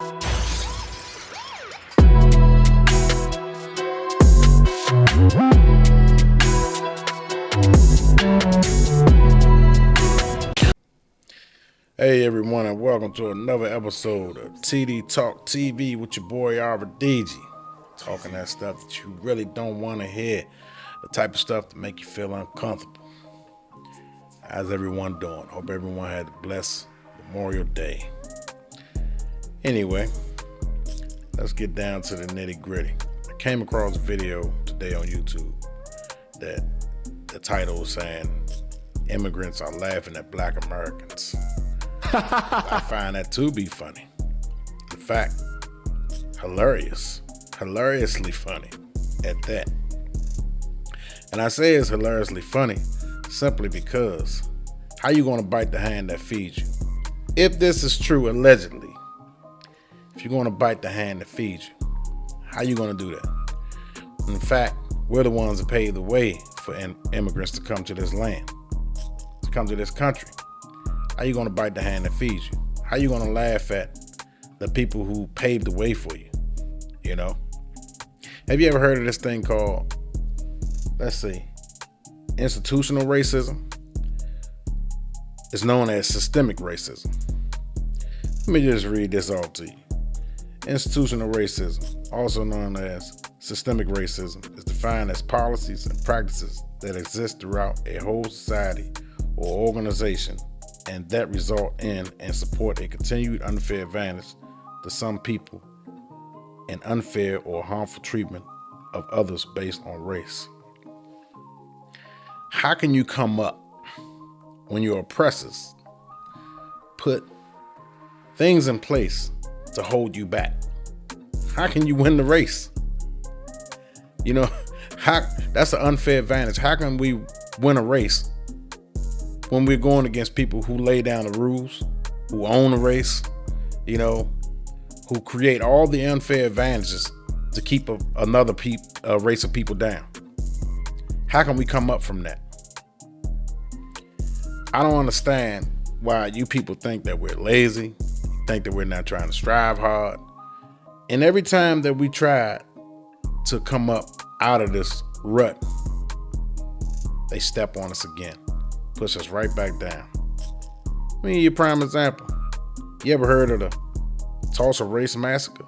Hey everyone, and welcome to another episode of TD Talk TV with your boy RDG. Talking that stuff that you really don't want to hear, the type of stuff that make you feel uncomfortable. How's everyone doing? Hope everyone had a blessed Memorial Day. Anyway, let's get down to the nitty gritty. I came across a video today on YouTube that the title was saying, "Immigrants are laughing at Black Americans." I find that to be funny. In fact, hilariously funny at that. And I say it's hilariously funny simply because how you gonna bite the hand that feeds you? If this is true, allegedly, if you're gonna bite the hand that feeds you, how you gonna do that? In fact, we're the ones that paved the way for immigrants to come to this land, to come to this country. How you gonna bite the hand that feeds you? How you gonna laugh at the people who paved the way for you? You know? Have you ever heard of this thing called, let's see, institutional racism? It's known as systemic racism. Let me just read this off to you. Institutional racism, also known as systemic racism, is defined as policies and practices that exist throughout a whole society or organization and that result in and support a continued unfair advantage to some people and unfair or harmful treatment of others based on race. How can you come up when your oppressors put things in place to hold you back? How can you win the race? You know, that's an unfair advantage. How can we win a race when we're going against people who lay down the rules, who own the race, you know, who create all the unfair advantages to keep another race of people down? How can we come up from that? I don't understand why you people think that we're lazy, think that we're not trying to strive hard. And every time that we try to come up out of this rut, they step on us again. Push us right back down. Let me give you a prime example. You ever heard of the Tulsa race massacre?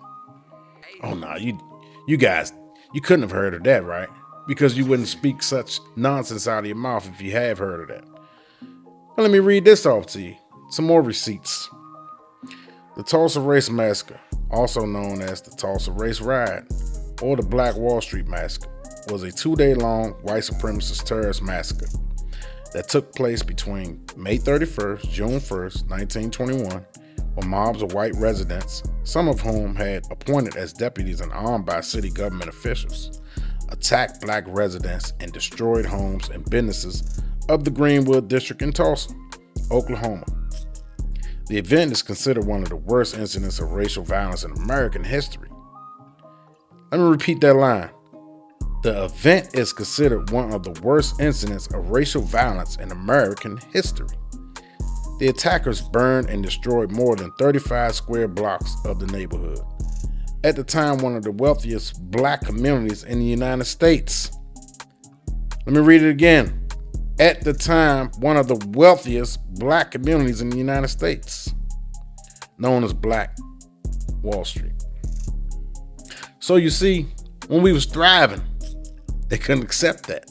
Oh no, you guys, you couldn't have heard of that, right? Because you wouldn't speak such nonsense out of your mouth if you have heard of that. Well, let me read this off to you. Some more receipts. The Tulsa race massacre, also known as the Tulsa race riot or the Black Wall Street massacre, was a 2-day-long white supremacist terrorist massacre that took place between May 31st, June 1st, 1921, when mobs of white residents, some of whom had appointed as deputies and armed by city government officials, attacked black residents and destroyed homes and businesses of the Greenwood district in Tulsa, Oklahoma. The event is considered one of the worst incidents of racial violence in American history. Let me repeat that line. The event is considered one of the worst incidents of racial violence in American history. The attackers burned and destroyed more than 35 square blocks of the neighborhood. At the time, one of the wealthiest black communities in the United States. Let me read it again. At the time, one of the wealthiest black communities in the United States, known as Black Wall Street. So you see, when we was thriving, they couldn't accept that.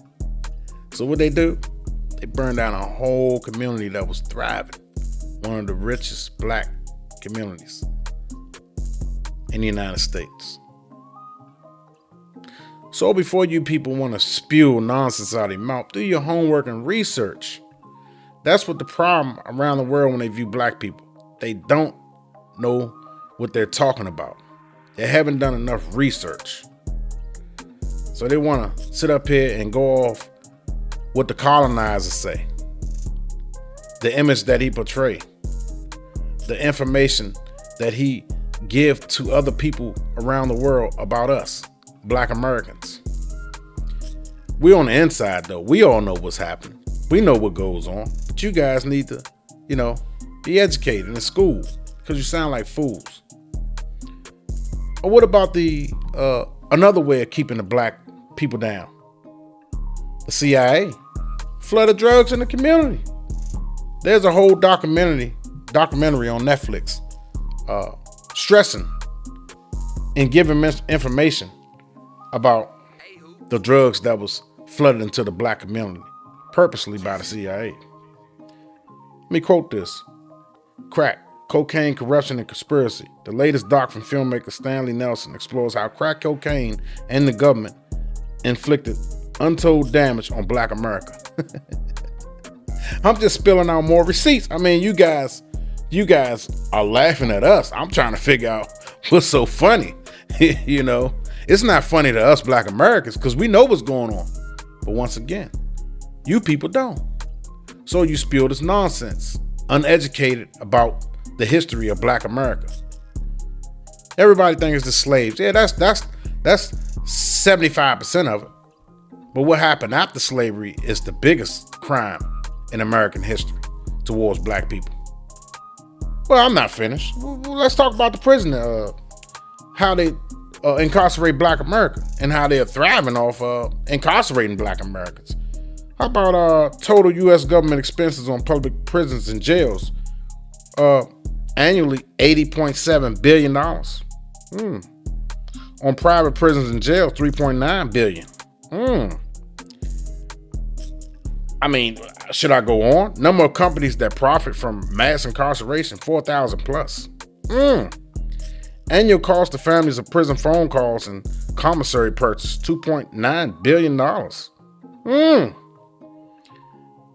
So what they do? They burned down a whole community that was thriving. One of the richest black communities in the United States. So before you people want to spew nonsense out of your mouth, do your homework and research. That's what the problem around the world when they view black people. They don't know what they're talking about. They haven't done enough research. So they want to sit up here and go off what the colonizers say, the image that he portrayed, the information that he give to other people around the world about us, Black Americans. We on the inside though. We all know what's happening. We know what goes on. But you guys need to, be educated in school because you sound like fools. Or what about the another way of keeping the black people down? The CIA flooded drugs in the community. There's a whole documentary on Netflix stressing and giving information about the drugs that was flooded into the black community purposely by the CIA. Let me quote this. Crack, cocaine, corruption, and conspiracy. The latest doc from filmmaker Stanley Nelson explores how crack cocaine and the government inflicted untold damage on black America. I'm just spilling out more receipts. I mean, you guys are laughing at us. I'm trying to figure out what's so funny. You know, it's not funny to us black Americans because we know what's going on. But once again, you people don't. So you spill this nonsense, uneducated about the history of black America. Everybody thinks it's the slaves. Yeah, that's 75% of it. But what happened after slavery is the biggest crime in American history towards black people. Well, I'm not finished. Let's talk about the prison, how they incarcerate black America and how they're thriving off incarcerating black Americans. How about total U.S. government expenses on public prisons and jails? Annually, $80.7 billion. On private prisons and jails, $3.9 billion. I mean, should I go on? Number of companies that profit from mass incarceration, 4,000 plus. Annual cost to families of prison phone calls and commissary purchase, $2.9 billion.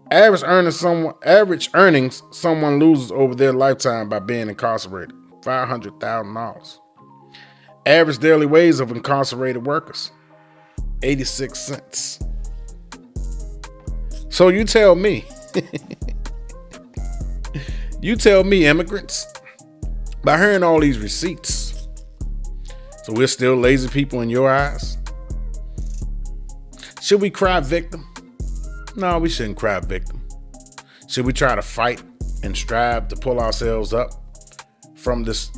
Average earnings someone loses over their lifetime by being incarcerated, $500,000. Average daily wage of incarcerated workers, 86 cents. So you tell me, immigrants, by hearing all these receipts, so we're still lazy people in your eyes? Should we cry victim? No, we shouldn't cry victim. Should we try to fight and strive to pull ourselves up from this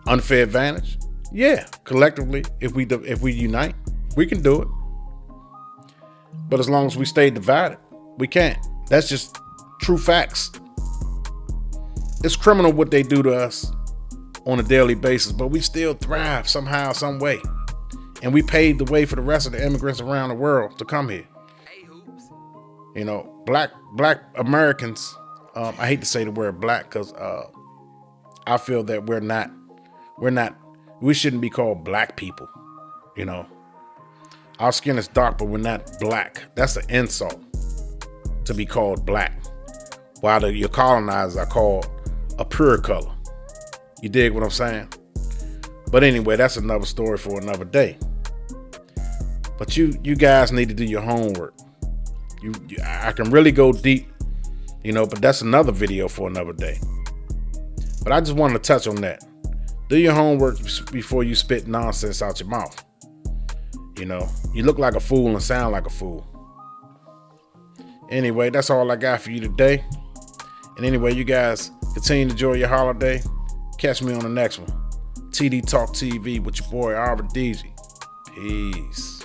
unfair advantage? Yeah, collectively, if we unite, we can do it. But as long as we stay divided, we can't. That's just true facts. It's criminal what they do to us on a daily basis, but we still thrive somehow, some way. And we paved the way for the rest of the immigrants around the world to come here. You know, black Americans, I hate to say the word black because I feel that we shouldn't be called black people, you know. Our skin is dark, but we're not black. That's an insult to be called black. While your colonizers are called a pure color. You dig what I'm saying? But anyway, that's another story for another day. But you guys need to do your homework. I can really go deep, you know, but that's another video for another day. But I just wanted to touch on that. Do your homework before you spit nonsense out your mouth. You know, you look like a fool and sound like a fool. Anyway, that's all I got for you today. And anyway, you guys continue to enjoy your holiday. Catch me on the next one. TD Talk TV with your boy, Arva DG. Peace.